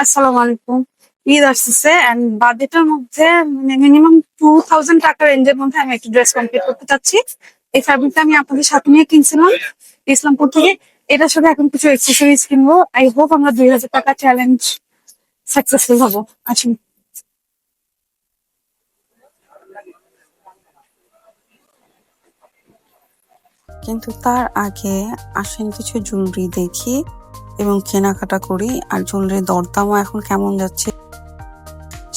আসসালামু আলাইকুম। ঈদ আসতেছে এন্ড বাজেটের মধ্যে মিনিমাম 2000 টাকা রেঞ্জের মধ্যে আমি একটা ড্রেস কমপ্লিট করতে চাচ্ছি। এই ফ্যাব্রিকটা আমি আপনাদের সাথে নিয়ে কিনছিলাম ইসলামপুর থেকে। এটার সাথে এখন কিছু এক্সেসরিজ কিনবো। আই হোপ আমরা 2000 টাকা চ্যালেঞ্জ সাকসেসফুল হবো। আসুন। কিন্তু তার আগে আসেন কিছু জুয়েলারি দেখি এবং কেনাকাটা করি। আর জুয়েলারির দরদামও এখন কেমন যাচ্ছে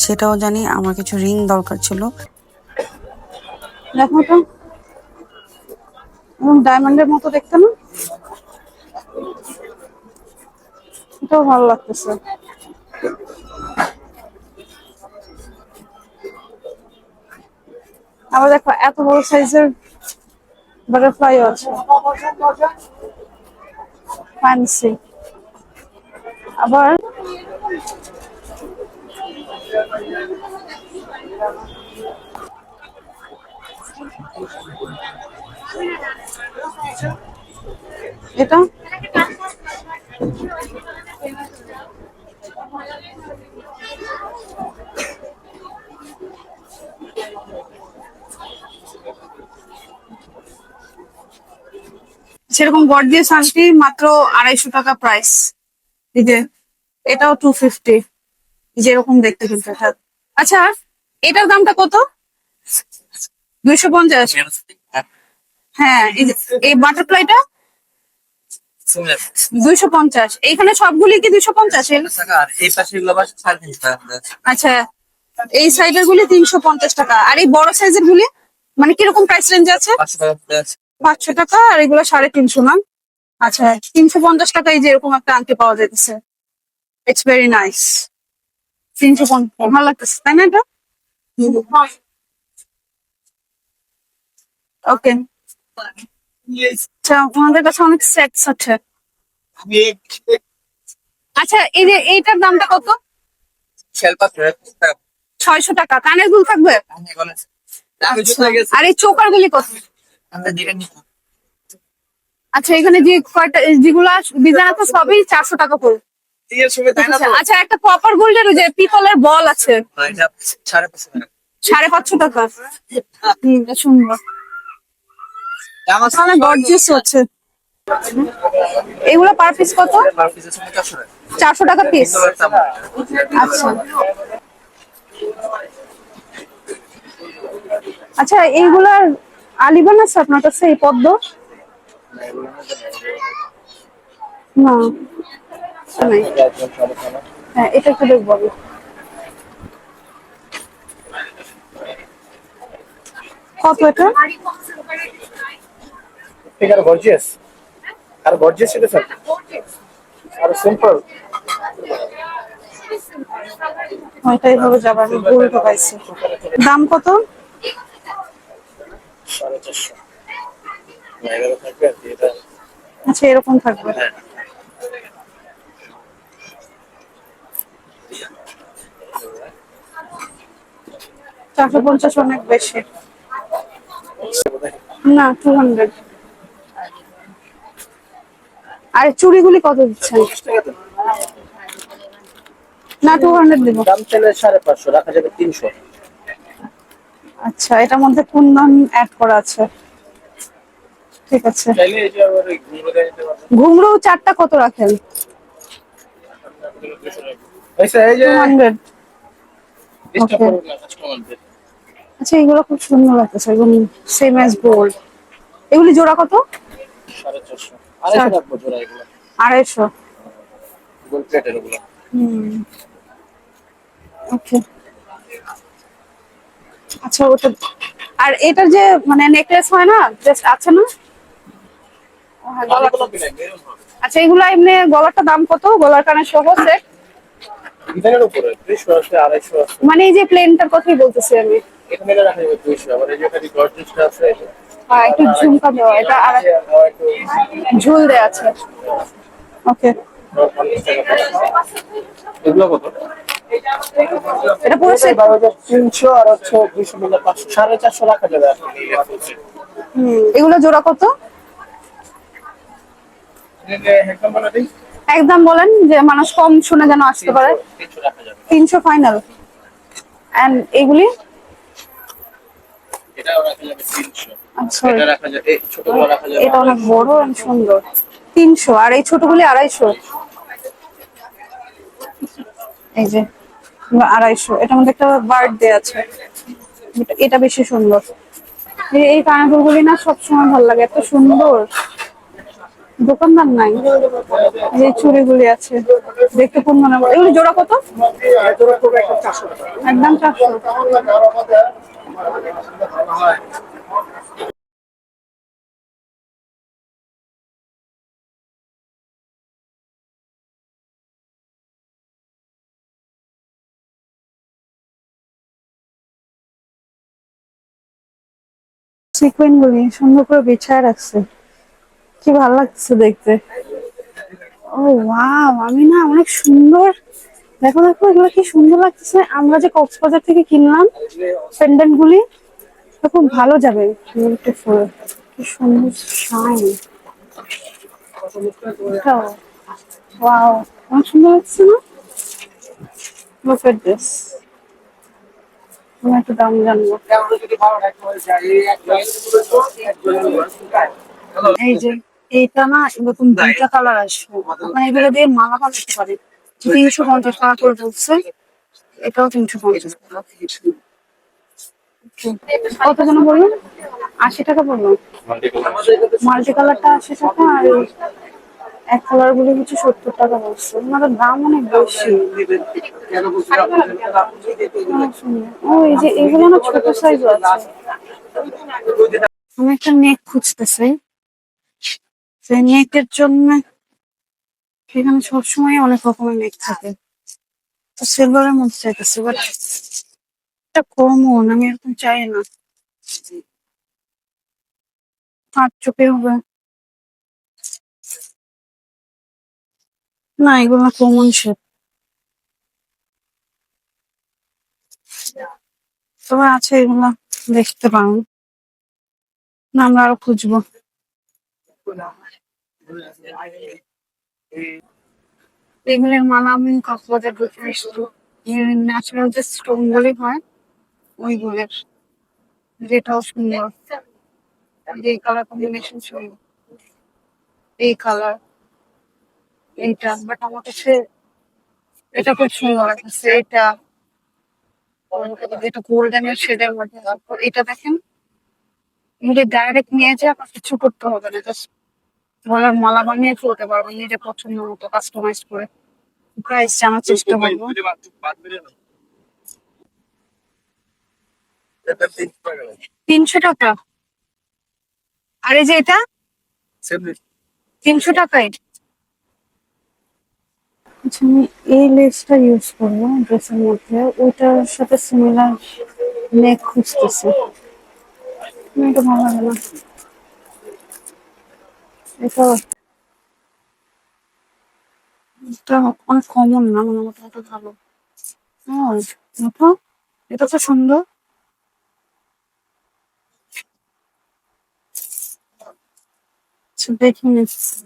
সেটাও জানি। আমার কিছু রিং দরকার ছিল। দেখো তো, ডায়মন্ডের মতো দেখতে না? এটাও ভালো লাগতেছে। আবার দেখো এত বড় সাইজের বাটারফ্লাই আছে, ফ্যান্সি। আবার এটা সেরকম গর্জিয়াস আংটি মাত্র 250 টাকা প্রাইস। এই যে এটাও 250, যেরকম দেখতে কিন্তু এটা। আচ্ছা, এটার দামটা কত? 250? হ্যাঁ, এই বাটারফ্লাইটা 250। এইখানে সবগুলি কি 250? আচ্ছা, এই সাইডের গুলি 350 টাকা, আর এই বড় সাইজের গুলি মানে কিরকম প্রাইস রেঞ্জ আছে? 500 টাকা, আর এগুলো 350 না? আচ্ছা, 350 টাকায় যে এরকম একটা আংটি পাওয়া যাইতেছে। It's very nice. 350 ভালো লাগতেছে, তাই না? এটা ওকে। আচ্ছা, আমাদের কাছে অনেক সেটস আছে। আচ্ছা, এই যে এইটার দামটা কত? 600 টাকা। কানের দুল থাকবে? আর এই চোকার গুলি কত? আচ্ছা, এখানে যে কয়টা যেগুলা ডিজাইন আছে সবই 400 টাকা করে। আচ্ছা, একটা কপার গোল্ডের যে পিতলের বল আছে, 550 টাকা। সুন্দর, গর্জিয়াস আছে। এগুলো পার পিস কত? 400 টাকা পিস। আচ্ছা আচ্ছা, এইগুলার আলিবান আছে আপনার কাছে? এই পদ্ম না নাই। হ্যাঁ, এটা একটু দেখবো আমি। কত এটা? আর গর্জিয়াস, আর গর্জিয়াস এটা স্যার, আর সিম্পল। ওইটাই হলো যাবে, আমি ভুলটা পাইছি। দাম কত? 450 এগারো থাকবে আর কি এটা। আচ্ছা, এরকম থাকবে। হ্যাঁ, 450 অনেক বেশি। না, 200। আর চুড়িগুলি কত দিচ্ছেন? 50 টাকা দেন। না, 200 দিব। দাম চাইলে 550, রাখা যাবে 300। আচ্ছা, এটার মধ্যে কুন্দন অ্যাড করা আছে। ঠিক আছে। চাইলে এই যে আবার এই ঘুরে দিতে পারবেন। ঘুংরু চারটা কত রাখেন? আচ্ছা, এই যে 200। ডিস্টার্ব ওকে। করবেন না কাস্টমারদের। আচ্ছা, এগুলো খুব সুন্দর লাগতেছে, একদম সেম অ্যাজ গোল্ড। এগুলি জোড়া কত? 450, 250 রাখবো জোড়া এগুলো, 250। গোল্ড প্লেটের ওগুলো। ওকে। আচ্ছা, ওটা। আর এটার যে মানে নেকলেস হয় না, জাস্ট আছে না? হ্যাঁ, গলার। এগুলো কিনে মেরুন হবে। আচ্ছা, এগুলো এমনি গলারটা দাম কত? গলার কানের সহ সেট? ডিজাইনের উপরে 200 আছে, 250 আছে। মানে এই যে প্লেনটার কথাই বলতেছি আমি। এখানে রাখা যাবে 200। আবার এই যে এখানে গর্জিয়াসটা আছে, হ্যাঁ, একটু ঝুমকা দেওয়া, এটা আর ঝুল দেয়া আছে। ওকে। এগুলো কত? এটা পুরো সেট। 12,300 আর হচ্ছে 200 মিলে 500, 450 রাখা যাবে আপনি। এগুলো জোড়া কত? একদম বলে দিই একদম বলেন যে মানুষ কম শুনে যেন আসতে পারে। 300 রাখা যাবে। 300 ফাইনাল। এন্ড এগুলি এটাও রাখা যাবে 300। আচ্ছা, এটা রাখা যাবে, এই ছোটগুলো রাখা যাবে এটা অনেক 250। বড় আর সুন্দর। 300 আর এই ছোটগুলি 250। এই যে 250, এটার মধ্যে একটা বার্ড দেয়া আছে। এটা বেশি সুন্দর। এই কানের না সবসময় ভালো লাগে, এত সুন্দর। দোকানদার নাই, এই চুড়িগুলি আছে দেখতে কোন মনে হয়। এগুলি জোড়া কত? জোড়া করবে একটা 400 টাকা। একদম 400। সিকুয়েন গুলি সুন্দর করে বিছায় রাখছে, কি ভালো লাগছে দেখতে। ও ওয়াও, আমি না অনেক সুন্দর। দেখো দেখো এগুলো কি সুন্দর লাগতেছে। আমরা যে কক্সবাজার থেকে কিনলাম পেন্ডেন্ট গুলি, খুব ভালো যাবে। বিউটিফুল, কি সুন্দর শাইন। ওয়াও, অনেক সুন্দর লাগছে না? Look at this. আমি একটু দাম জানবো। এই যে এইটা না এরকম দুইটা কালার আসবে, আপনি এগুলো দিয়ে মালা বানাতে পারেন। 350 টাকা করে বলছে, এটাও 350 টাকা। কত যেন বলুন? 80 টাকা বললো। মাল্টি কালারটা 80 টাকা, আর এক কালার গুলি হচ্ছে 70 টাকা বলছে। ওনাদের দাম অনেক বেশি। অনেক সুন্দর। ও এই যে এগুলো না ছোট সাইজও আছে। আমি একটা নেক খুঁজতেছি, সেই নেকের জন্য সেখানে সবসময় অনেক রকমের নেক থাকে। তো সিলভারের মধ্যে চাইতেছি, বাট এটা কমন, আমি এরকম চাই না। হাত চোখে হবে না, এগুলো কমন শেপ। তবে আছে এগুলা, দেখতে পারেন। না আমরা আরো খুঁজবো। এগুলোর মালা আমি কক্সবাজার ঘুরতে এসেছি। ন্যাচারাল যে স্টোন গুলি হয় ওইগুলোর, যেটাও সুন্দর। এই কালার কম্বিনেশন সুন্দর, এই কালার, এইটা। বাট আমার কাছে এটা খুব সুন্দর লাগছে। এটা এটা গোল্ডেনের শেডের মধ্যে। তারপর এটা দেখেন, নিজে ডাইরেক্ট নিয়ে যে আপনার কিছু করতে হবে না, জাস্ট গলার মালা বানিয়ে ফেলতে পারবেন নিজের পছন্দ মতো কাস্টমাইজ করে। প্রাইস জানার চেষ্টা করবো। 300 টাকা। আর এই যে এটা 300 টাকায়। আচ্ছা, আমি এই লেসটা ইউজ করবো ড্রেসের মধ্যে, ওইটার সাথে সিমিলার নেক খুঁজতেছি। এটা ভালো লাগে না, এটা এটা অনেক কমন না, মানে মোটামুটি ভালো। দেখো, এটা তো সুন্দর। আচ্ছা, দেখি নিচ্ছি।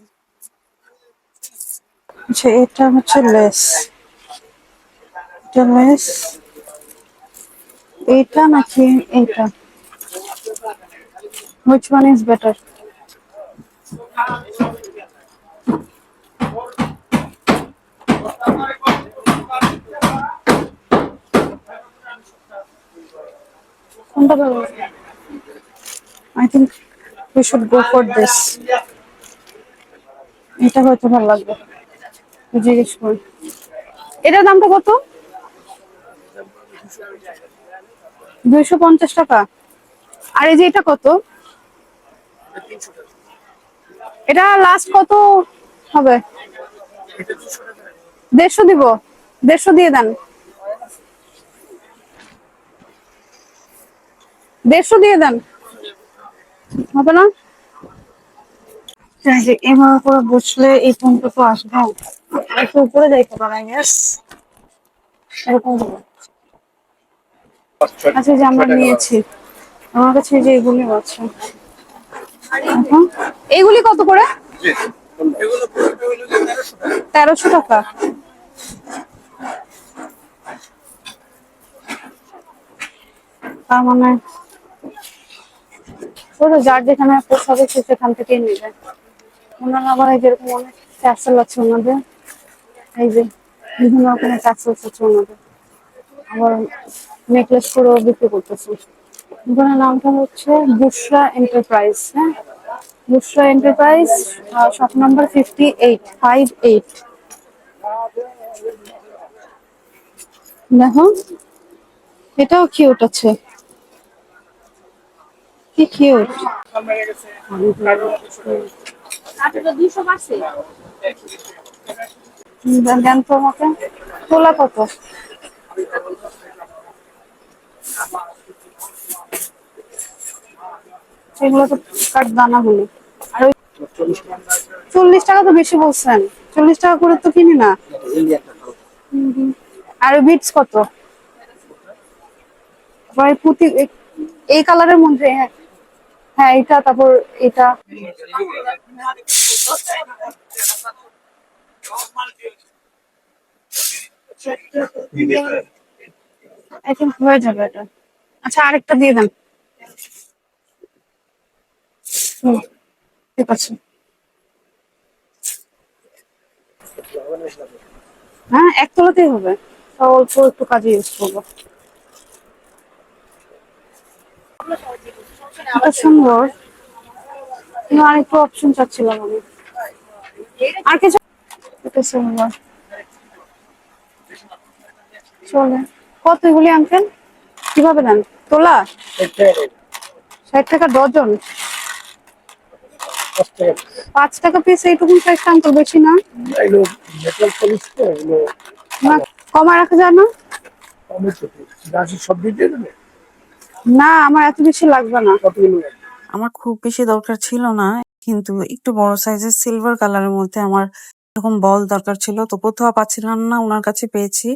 আচ্ছা, এটা হচ্ছে লেস, এটা লেস। এইটা নাকি এইটা? Which one is better? কোনটা ভালো লাগে? I think we should go for this. এটা হয়তো ভালো লাগবে, জিজ্ঞেস করি। এটার দামটা কত? 250 টাকা। আর এই যে এটা কত? এটা লাস্ট কত হবে? 150 দিব। 150 দিয়ে দেন। 150 দিয়ে দেন, হবে না? এভাবে করে বসলে এই ফোনটা তো আসবে, একটু উপরে যাইতে পারে, গেস এরকম হবে। আচ্ছা, যে আমরা নিয়েছি, আমার কাছে এই যে এগুলি আছে। এইগুলি কত করে? এগুলো পুরোটা হলো গিয়ে 1300 টাকা। 1300 টাকা। তার মানে ওই তো যার যেখানে পোষাবে সে সেখান থেকেই নেবে। ওনারা আবার এই যেরকম অনেক ট্যাক্সেল আছে ওনাদের, এই যে বিভিন্ন রকমের ট্যাক্সেল আছে ওনাদের, আবার নেকলেস করেও বিক্রি করতেছে। দোকানের নামটা হচ্ছে বুশরা এন্টারপ্রাইজ। হ্যাঁ, বুশরা এন্টারপ্রাইজ, শপ নাম্বার 58 দেখো, এটাও কিউট আছে, কি কিউট। সামনে গেছে। দেন তো আমাকে। তোলা কত? সেগুলো তো কাঠ দানা গুলি। আর ওই 40 টাকা তো বেশি বলছেন, 40 টাকা করে তো কিনি না। আর ওই বিটস কত? আবার এই পুঁতি এই কালারের মধ্যে, হ্যাঁ হ্যাঁ এটা, তারপর এটা। আই থিঙ্ক হয়ে যাবে এটা। আচ্ছা আরেকটা দিয়ে দেন। হুম, ঠিক আছে। হ্যাঁ এক তলাতেই হবে, তাও অল্প একটু কাজে ইউজ করবো। এটা সুন্দর, কিন্তু আরেকটু অপশন চাচ্ছিলাম আমি। আর কিছু, এটা সুন্দর, চলে। কত এগুলি আনছেন, কিভাবে দেন? তোলা? 60 টাকা ডজন? 5 টাকা পিস এইটুকু সাইজটা আনতে বেশি না? এগুলো মেটাল পলিশ তো, এগুলো না কমায় রাখা যায় না? কমে ছোট গাছ সব দিতে দেবে। না আমার এত বেশি লাগবে না। কতগুলো লাগবে? আমার খুব বেশি দরকার ছিল না, কিন্তু একটু বড় সাইজের সিলভার কালারের মধ্যে আমার এরকম বল দরকার ছিল, তো কোথাও পাচ্ছিলাম না, ওনার কাছে পেয়েছি।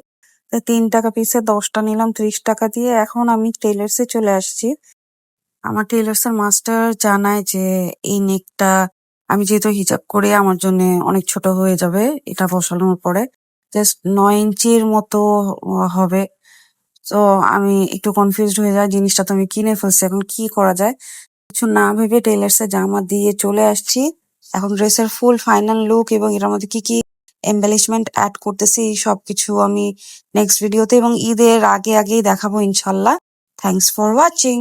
তাই 3 টাকা পিসে 10টা নিলাম 30 টাকা দিয়ে। এখন আমি টেলার্সে চলে আসছি। আমার টেলার্স এর মাস্টার জানায় যে এই নেকটা আমি যেহেতু হিজাব করে আমার জন্য অনেক ছোট হয়ে যাবে এটা বসানোর পরে, জাস্ট 9 ইঞ্চির মতো হবে। তো আমি একটু কনফিউজড হয়ে যাই, জিনিসটা তো আমি কিনে ফেলছি, এখন কি করা যায় কিছু না ভেবে টেলার্সে জামা দিয়ে চলে আসছি। এখন ড্রেসের ফুল ফাইনাল লুক এবং এটার মধ্যে কি কি এম্বেলিশমেন্ট অ্যাড করতেছি এই সবকিছু আমি নেক্সট ভিডিওতে এবং ঈদের আগে আগেই দেখাবো ইনশাল্লাহ। Thanks for watching.